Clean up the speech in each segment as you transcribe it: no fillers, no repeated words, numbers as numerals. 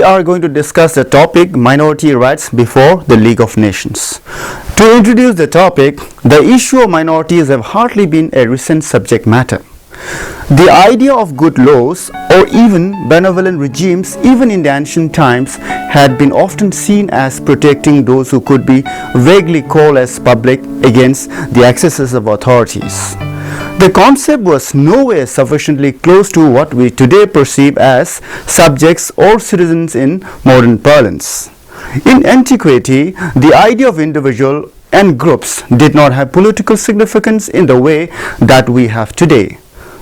we are going to discuss the topic minority rights before the League of Nations. To introduce the topic, the issue of minorities have hardly been a recent subject matter. The idea of good laws or even benevolent regimes, even in the ancient times, had been often seen as protecting those who could be vaguely called as public against the excesses of authorities. The concept was nowhere sufficiently close to what we today perceive as subjects or citizens in modern parlance. In antiquity, the idea of individual and groups did not have political significance in the way that we have today.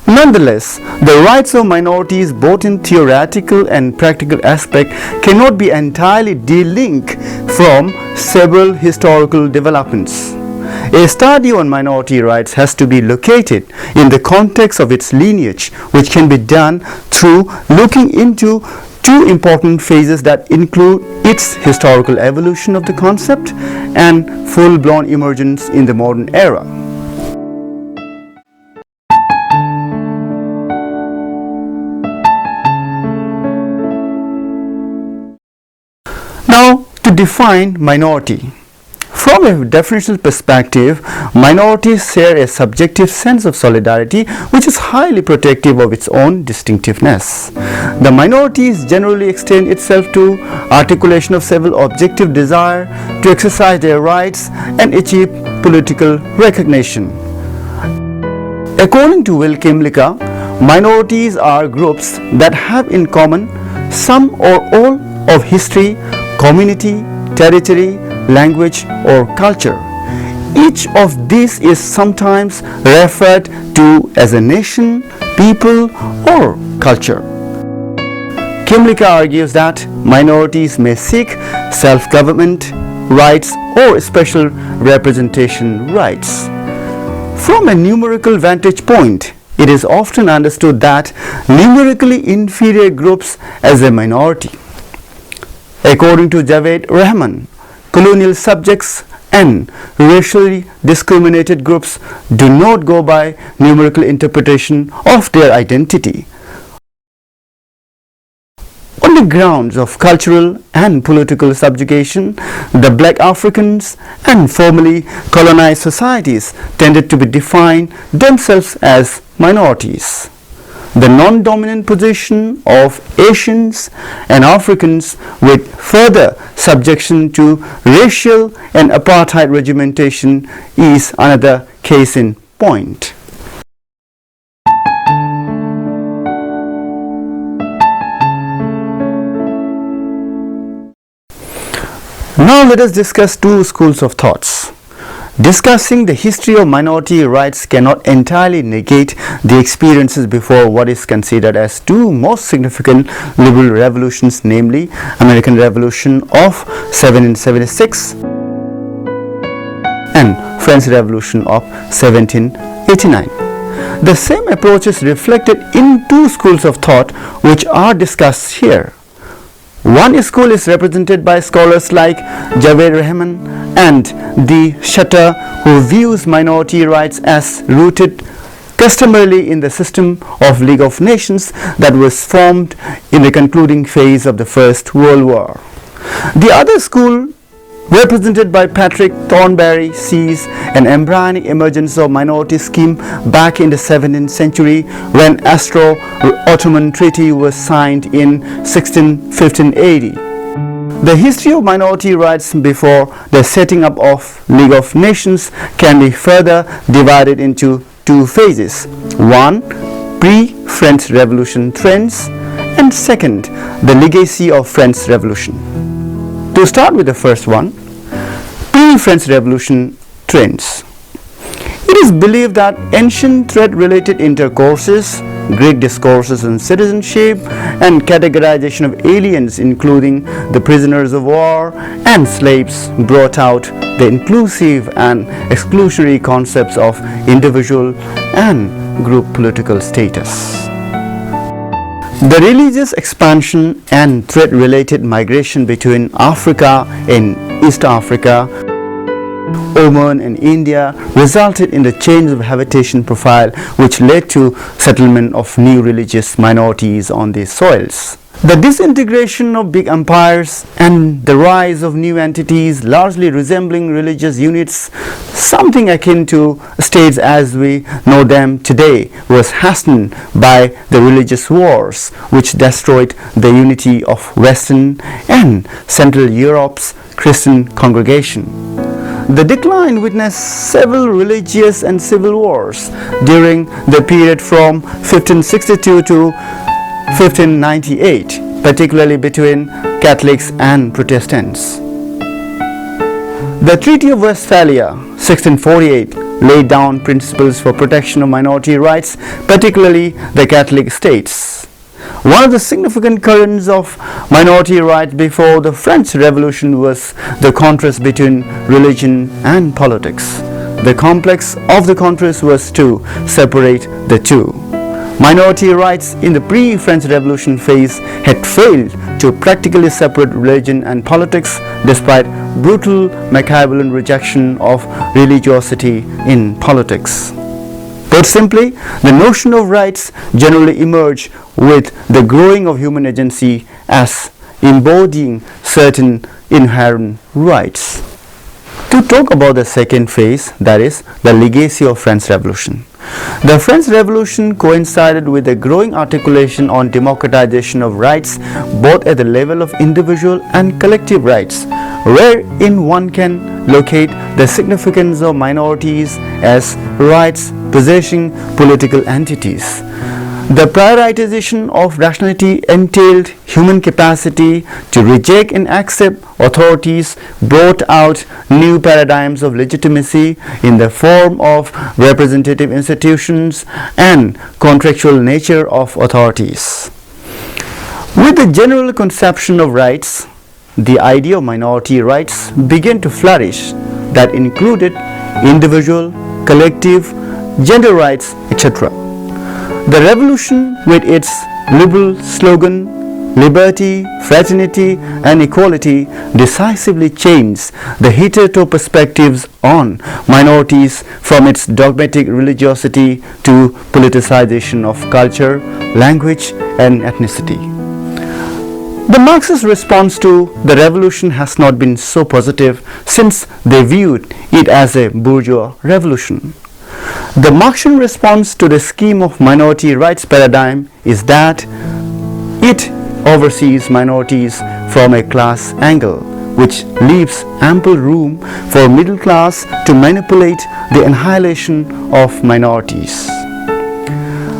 Nonetheless, the rights of minorities, both in theoretical and practical aspect, cannot be entirely delinked from several historical developments. A study on minority rights has to be located in the context of its lineage, which can be done through looking into two important phases that include its historical evolution of the concept and full-blown emergence in the modern era. Now, to define minority. From a definitional perspective, minorities share a subjective sense of solidarity which is highly protective of its own distinctiveness. The minorities generally extend itself to articulation of several objective desire to exercise their rights and achieve political recognition. According to Will Kimlicka, minorities are groups that have in common some or all of history, community, territory, language or culture. Each of these is sometimes referred to as a nation, people or culture. Kimlicka argues that minorities may seek self-government rights or special representation rights. From a numerical vantage point, it is often understood that numerically inferior groups as a minority. According to Javed Rahman, colonial subjects and racially discriminated groups do not go by numerical interpretation of their identity. On the grounds of cultural and political subjugation, the black Africans and formerly colonized societies tended to be defined themselves as minorities. The non-dominant position of Asians and Africans with further subjection to racial and apartheid regimentation is another case in point. Now let us discuss two schools of thoughts. Discussing the history of minority rights cannot entirely negate the experiences before what is considered as two most significant liberal revolutions, namely American Revolution of 1776 and French Revolution of 1789. The same approach is reflected in two schools of thought which are discussed here. One school is represented by scholars like Javed Rahman and De Schutter, who views minority rights as rooted customarily in the system of League of Nations that was formed in the concluding phase of the First World War. The other school, represented by Patrick Thornberry, sees an embryonic emergence of minority scheme back in the 17th century when Austro-Ottoman Treaty was signed in 1615 AD. The history of minority rights before the setting up of League of Nations can be further divided into two phases. One, pre-French Revolution trends, and second, the legacy of French Revolution. To start with the first one, pre-French Revolution trends. It is believed that ancient thread-related intercourses, Greek discourses on citizenship and categorization of aliens, including the prisoners of war and slaves, brought out the inclusive and exclusionary concepts of individual and group political status. The religious expansion and thread-related migration between Africa and East Africa, Oman and India resulted in the change of habitation profile which led to settlement of new religious minorities on these soils. The disintegration of big empires and the rise of new entities largely resembling religious units, something akin to states as we know them today, was hastened by the religious wars which destroyed the unity of Western and Central Europe's Christian congregation. The decline witnessed several religious and civil wars during the period from 1562 to 1598, particularly between Catholics and Protestants. The Treaty of Westphalia, 1648, laid down principles for protection of minority rights, particularly the Catholic states. One of the significant currents of minority rights before the French Revolution was the contrast between religion and politics. The complex of the contrast was to separate the two. Minority rights in the pre-French Revolution phase had failed to practically separate religion and politics despite brutal Machiavellian rejection of religiosity in politics. Put simply, the notion of rights generally emerged with the growing of human agency as embodying certain inherent rights. To talk about the second phase, that is, the legacy of French Revolution. The French Revolution coincided with a growing articulation on democratization of rights, both at the level of individual and collective rights, wherein one can locate the significance of minorities as rights possessing political entities. The prioritization of rationality entailed human capacity to reject and accept authorities, brought out new paradigms of legitimacy in the form of representative institutions and contractual nature of authorities. With the general conception of rights, the idea of minority rights began to flourish that included individual, collective, gender rights, etc. The revolution, with its liberal slogan, liberty, fraternity and equality, decisively changed the hitherto perspectives on minorities from its dogmatic religiosity to politicization of culture, language and ethnicity. The Marxist response to the revolution has not been so positive, since they viewed it as a bourgeois revolution. The Marxian response to the scheme of minority rights paradigm is that it oversees minorities from a class angle, which leaves ample room for middle class to manipulate the annihilation of minorities.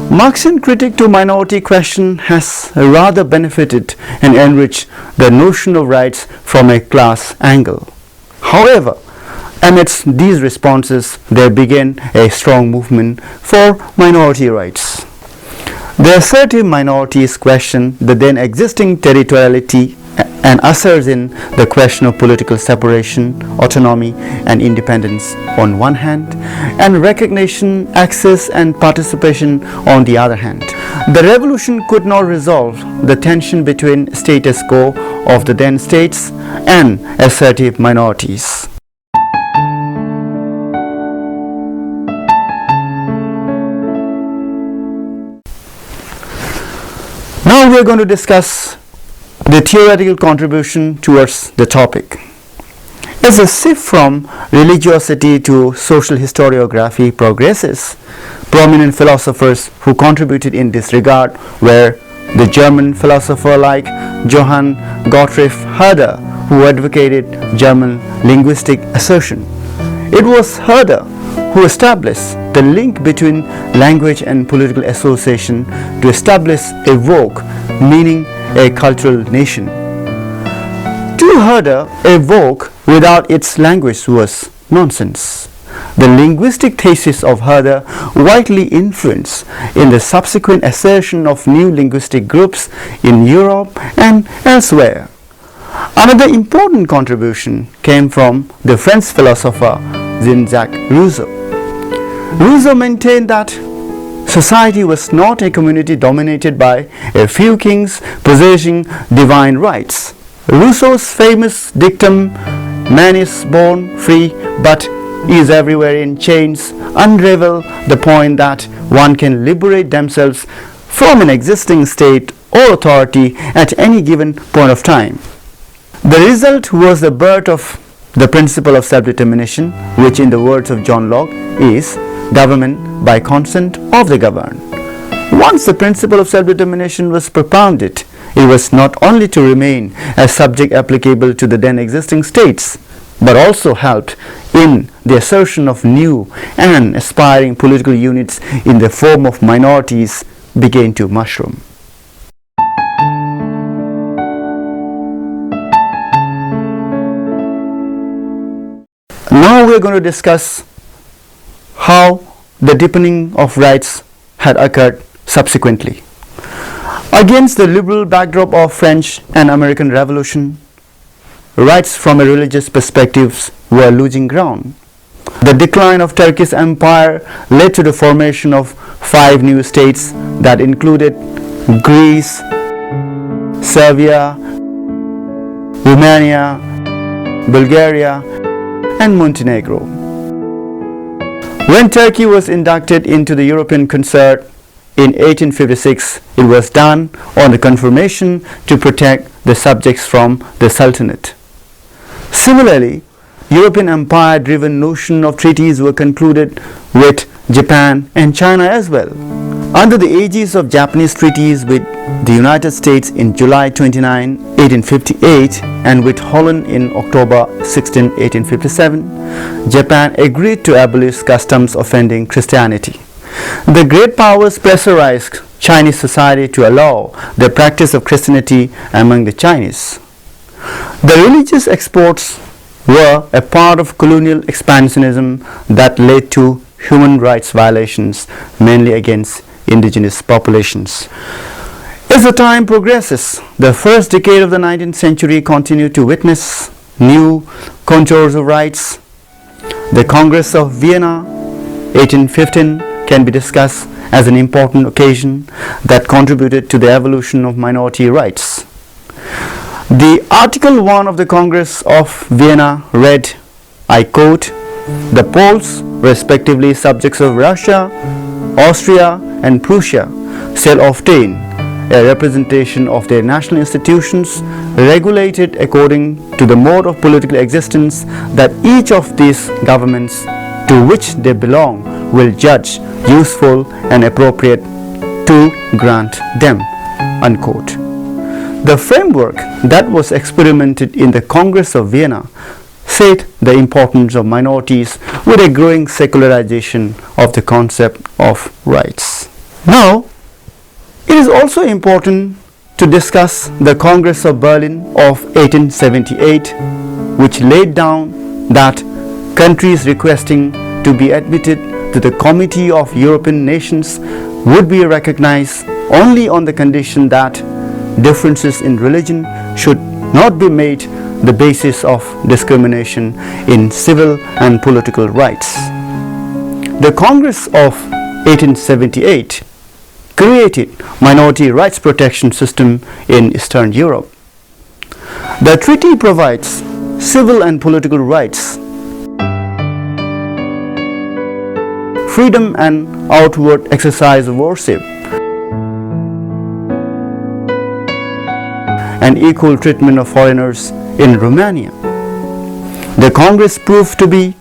Marxian critique to minority question has rather benefited and enriched the notion of rights from a class angle. However, amidst these responses, there began a strong movement for minority rights. The assertive minorities question the then existing territoriality and ushers in the question of political separation, autonomy and independence on one hand, and recognition, access and participation on the other hand. The revolution could not resolve the tension between status quo of the then states and assertive minorities. Now we are going to discuss the theoretical contribution towards the topic. As a shift from religiosity to social historiography progresses, prominent philosophers who contributed in this regard were the German philosopher like Johann Gottfried Herder, who advocated German linguistic assertion. It was Herder who established the link between language and political association to establish a Volk, meaning a cultural nation. To Herder, a Volk without its language was nonsense. The linguistic thesis of Herder widely influenced in the subsequent assertion of new linguistic groups in Europe and elsewhere. Another important contribution came from the French philosopher Jean-Jacques Rousseau. Rousseau maintained that society was not a community dominated by a few kings possessing divine rights. Rousseau's famous dictum, "Man is born free but is everywhere in chains," unravel the point that one can liberate themselves from an existing state or authority at any given point of time. The result was the birth of the principle of self-determination, which in the words of John Locke is government by consent of the governed. Once the principle of self-determination was propounded, it was not only to remain a subject applicable to the then existing states, but also helped in the assertion of new and aspiring political units in the form of minorities began to mushroom. Now we are going to discuss how the deepening of rights had occurred subsequently. Against the liberal backdrop of French and American Revolution, rights from a religious perspective were losing ground. The decline of Turkish empire led to the formation of 5 new states that included Greece, Serbia, Romania, Bulgaria, and Montenegro. When Turkey was inducted into the European concert in 1856, it was done on the confirmation to protect the subjects from the Sultanate. Similarly, European empire-driven notion of treaties were concluded with Japan and China as well. Under the aegis of Japanese treaties with the United States in July 29, 1858 and with Holland in October 16, 1857, Japan agreed to abolish customs offending Christianity. The great powers pressurized Chinese society to allow the practice of Christianity among the Chinese. The religious exports were a part of colonial expansionism that led to human rights violations, mainly against indigenous populations. As the time progresses, the first decade of the 19th century continued to witness new contours of rights. The Congress of Vienna, 1815, can be discussed as an important occasion that contributed to the evolution of minority rights. The Article 1 of the Congress of Vienna read, I quote, "The Poles, respectively subjects of Russia, Austria, and Prussia, shall obtain a representation of their national institutions regulated according to the mode of political existence that each of these governments to which they belong will judge useful and appropriate to grant them." Unquote. The framework that was experimented in the Congress of Vienna set the importance of minorities with a growing secularization of the concept of rights. Now, it is also important to discuss the Congress of Berlin of 1878, which laid down that countries requesting to be admitted to the Committee of European Nations would be recognized only on the condition that differences in religion should not be made the basis of discrimination in civil and political rights. The Congress of 1878 created minority rights protection system in Eastern Europe. The treaty provides civil and political rights, freedom and outward exercise of worship, and equal treatment of foreigners in Romania. The Congress proved to be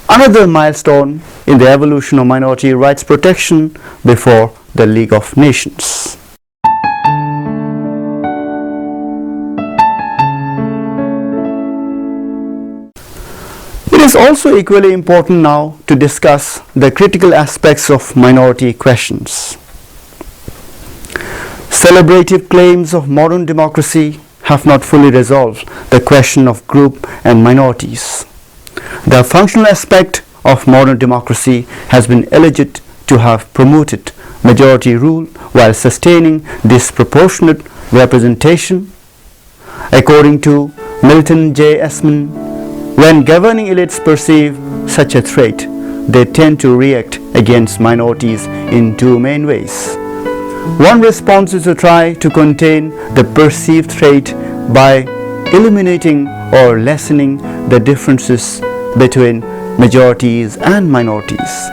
another milestone in the evolution of minority rights protection before the League of Nations. It is also equally important now to discuss the critical aspects of minority questions. Celebrative claims of modern democracy have not fully resolved the question of group and minorities. The functional aspect of modern democracy has been alleged to have promoted majority rule while sustaining disproportionate representation. According to Milton J. Esman, when governing elites perceive such a threat, they tend to react against minorities in 2 main ways. One response is to try to contain the perceived threat by eliminating or lessening the differences between majorities and minorities.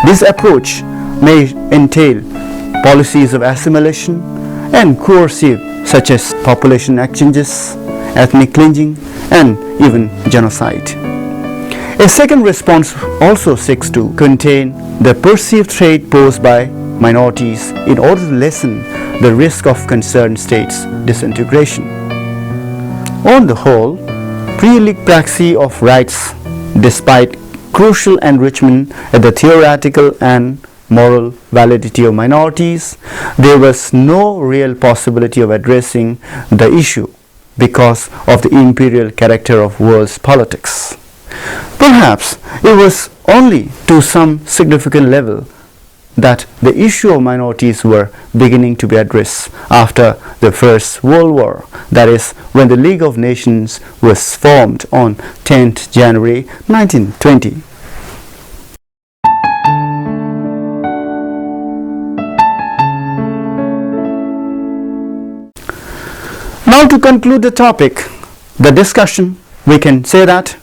This approach may entail policies of assimilation, and coercive, such as population exchanges, ethnic cleansing, and even genocide. A second response also seeks to contain the perceived threat posed by minorities in order to lessen the risk of concerned states' disintegration. On the whole, pre-League praxis of rights, despite crucial enrichment at the theoretical and moral validity of minorities, there was no real possibility of addressing the issue because of the imperial character of world's politics. Perhaps it was only to some significant level that the issue of minorities were beginning to be addressed after the First World War, that is, when the League of Nations was formed on 10th January 1920. Now, to conclude the topic, the discussion, we can say that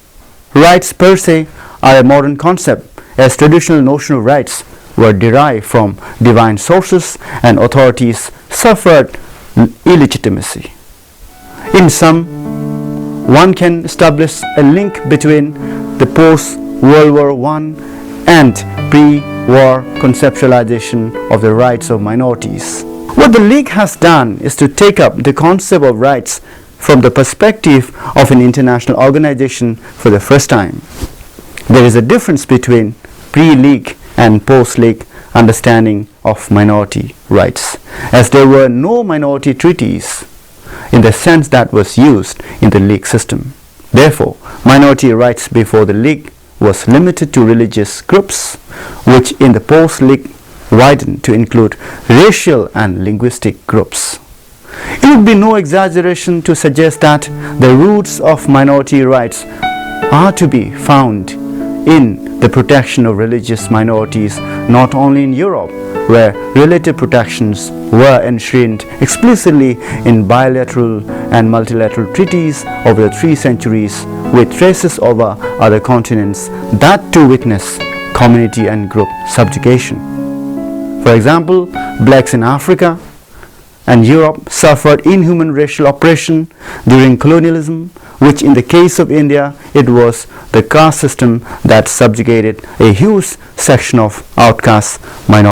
rights per se are a modern concept, as traditional notion of rights were derived from divine sources and authorities suffered illegitimacy. In sum, one can establish a link between the post-World War I and pre-war conceptualization of the rights of minorities. What the League has done is to take up the concept of rights from the perspective of an international organization for the first time. There is a difference between pre-League and post-League understanding of minority rights, as there were no minority treaties in the sense that was used in the League system. Therefore, minority rights before the League was limited to religious groups, which in the post-League widened to include racial and linguistic groups. It would be no exaggeration to suggest that the roots of minority rights are to be found in the protection of religious minorities, not only in Europe, where related protections were enshrined explicitly in bilateral and multilateral treaties over the 3 centuries, with traces over other continents, that too witness community and group subjugation. For example, blacks in Africa and Europe suffered inhuman racial oppression during colonialism, which in the case of India, it was the caste system that subjugated a huge section of outcast minorities.